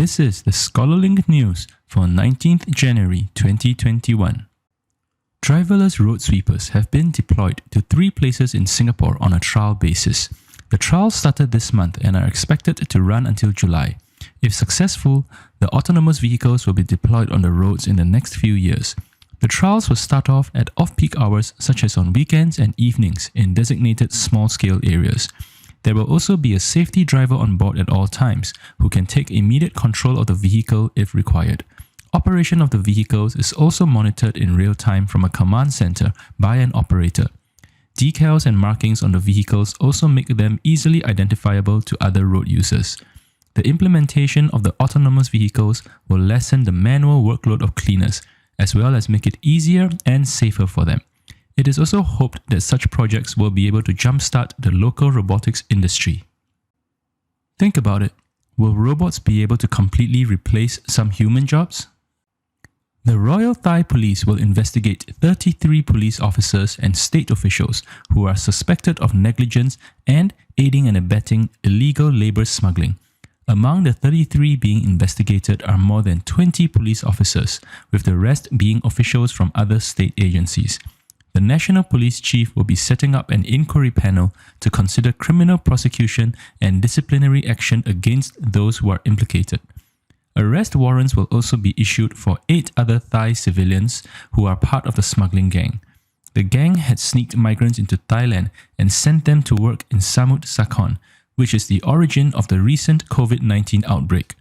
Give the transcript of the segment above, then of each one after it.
This is the Scholarlynk news for 19th January 2021. Driverless road sweepers have been deployed to 3 places in Singapore on a trial basis. The trials started this month and are expected to run until July. If successful, the autonomous vehicles will be deployed on the roads in the next few years. The trials will start off at off-peak hours such as on weekends and evenings in designated small-scale areas. There will also be a safety driver on board at all times who can take immediate control of the vehicle if required. Operation of the vehicles is also monitored in real time from a command center by an operator. Decals and markings on the vehicles also make them easily identifiable to other road users. The implementation of the autonomous vehicles will lessen the manual workload of cleaners, as well as make it easier and safer for them. It is also hoped that such projects will be able to jumpstart the local robotics industry. Think about it. Will robots be able to completely replace some human jobs? The Royal Thai Police will investigate 33 police officers and state officials who are suspected of negligence and aiding and abetting illegal labour smuggling. Among the 33 being investigated are more than 20 police officers, with the rest being officials from other state agencies. The National Police Chief will be setting up an inquiry panel to consider criminal prosecution and disciplinary action against those who are implicated. Arrest warrants will also be issued for 8 other Thai civilians who are part of the smuggling gang. The gang had sneaked migrants into Thailand and sent them to work in Samut Sakhon, which is the origin of the recent COVID-19 outbreak.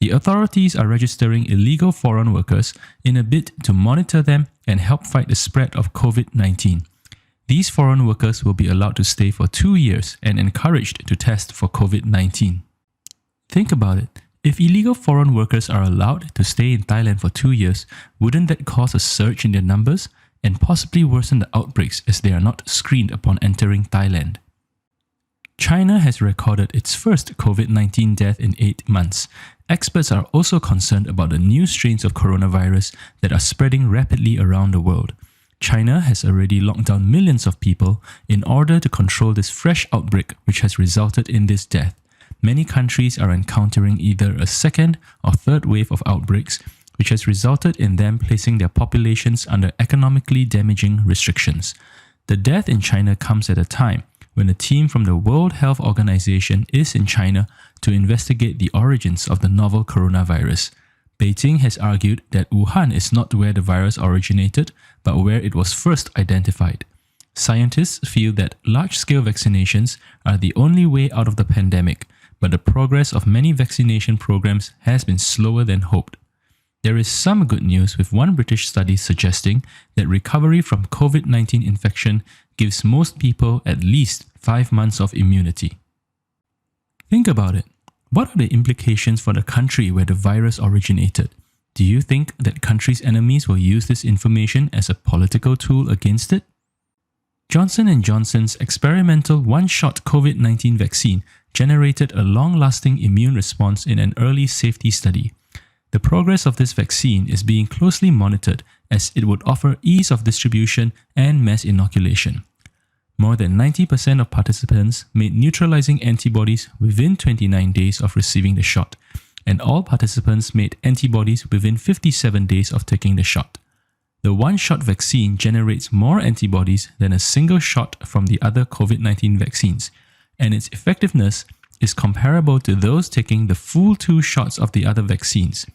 The authorities are registering illegal foreign workers in a bid to monitor them and help fight the spread of COVID-19. These foreign workers will be allowed to stay for 2 years and encouraged to test for COVID-19. Think about it. If illegal foreign workers are allowed to stay in Thailand for 2 years, wouldn't that cause a surge in their numbers and possibly worsen the outbreaks as they are not screened upon entering Thailand? China has recorded its first COVID-19 death in 8 months. Experts are also concerned about the new strains of coronavirus that are spreading rapidly around the world. China has already locked down millions of people in order to control this fresh outbreak, which has resulted in this death. Many countries are encountering either a second or third wave of outbreaks, which has resulted in them placing their populations under economically damaging restrictions. The death in China comes at a time when a team from the World Health Organization is in China to investigate the origins of the novel coronavirus. Beijing has argued that Wuhan is not where the virus originated, but where it was first identified. Scientists feel that large-scale vaccinations are the only way out of the pandemic, but the progress of many vaccination programs has been slower than hoped. There is some good news, with one British study suggesting that recovery from COVID-19 infection gives most people at least 5 months of immunity. Think about it. What are the implications for the country where the virus originated? Do you think that country's enemies will use this information as a political tool against it? Johnson & Johnson's experimental one-shot COVID-19 vaccine generated a long-lasting immune response in an early safety study. The progress of this vaccine is being closely monitored as it would offer ease of distribution and mass inoculation. More than 90% of participants made neutralizing antibodies within 29 days of receiving the shot, and all participants made antibodies within 57 days of taking the shot. The one-shot vaccine generates more antibodies than a single shot from the other COVID-19 vaccines, and its effectiveness is comparable to those taking the full 2 shots of the other vaccines.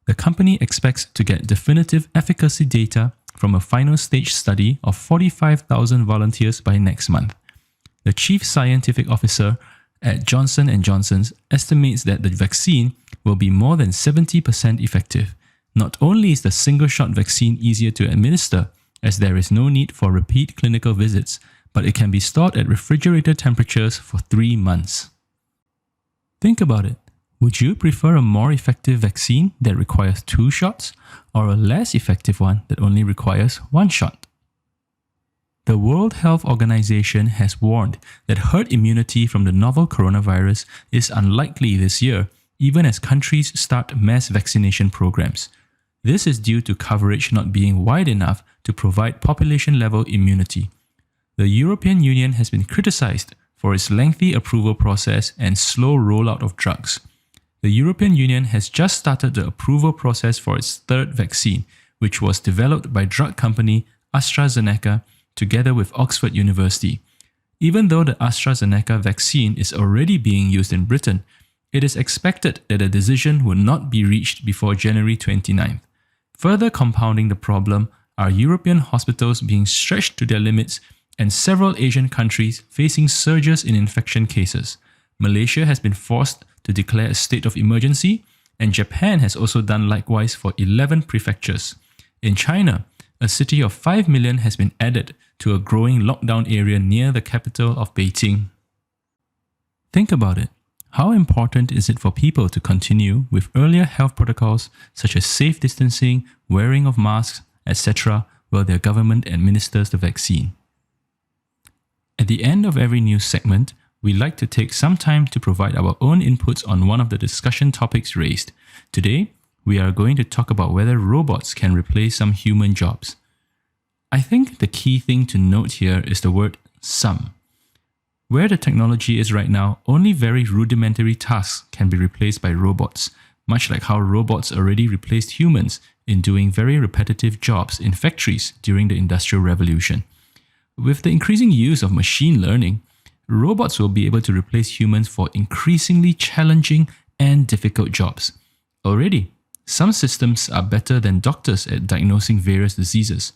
The company expects to get definitive efficacy data from a final stage study of 45,000 volunteers by next month. The chief scientific officer at Johnson & Johnson estimates that the vaccine will be more than 70% effective. Not only is the single-shot vaccine easier to administer, as there is no need for repeat clinical visits, but it can be stored at refrigerator temperatures for 3 months. Think about it. Would you prefer a more effective vaccine that requires 2 shots, or a less effective one that only requires 1 shot? The World Health Organization has warned that herd immunity from the novel coronavirus is unlikely this year, even as countries start mass vaccination programs. This is due to coverage not being wide enough to provide population-level immunity. The European Union has been criticized for its lengthy approval process and slow rollout of drugs. The European Union has just started the approval process for its third vaccine, which was developed by drug company AstraZeneca together with Oxford University. Even though the AstraZeneca vaccine is already being used in Britain, it is expected that a decision will not be reached before January 29th. Further compounding the problem are European hospitals being stretched to their limits and several Asian countries facing surges in infection cases. Malaysia has been forced to declare a state of emergency, and Japan has also done likewise for 11 prefectures. In China, a city of 5 million has been added to a growing lockdown area near the capital of Beijing. Think about it. How important is it for people to continue with earlier health protocols such as safe distancing, wearing of masks, etc., while their government administers the vaccine? At the end of every news segment, we like to take some time to provide our own inputs on one of the discussion topics raised. Today, we are going to talk about whether robots can replace some human jobs. I think the key thing to note here is the word some. Where the technology is right now, only very rudimentary tasks can be replaced by robots, much like how robots already replaced humans in doing very repetitive jobs in factories during the Industrial Revolution. With the increasing use of machine learning, robots will be able to replace humans for increasingly challenging and difficult jobs. Already, some systems are better than doctors at diagnosing various diseases.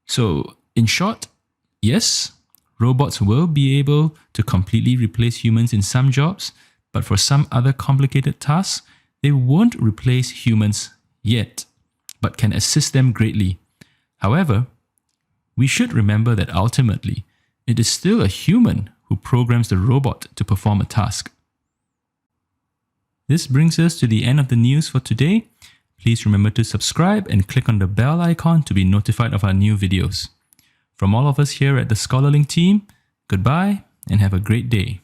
So, in short, yes, robots will be able to completely replace humans in some jobs, but for some other complicated tasks, they won't replace humans yet, but can assist them greatly. However, we should remember that ultimately, it is still a human who programs the robot to perform a task. This brings us to the end of the news for today. Please remember to subscribe and click on the bell icon to be notified of our new videos. From all of us here at the Scholarlynk team, goodbye and have a great day.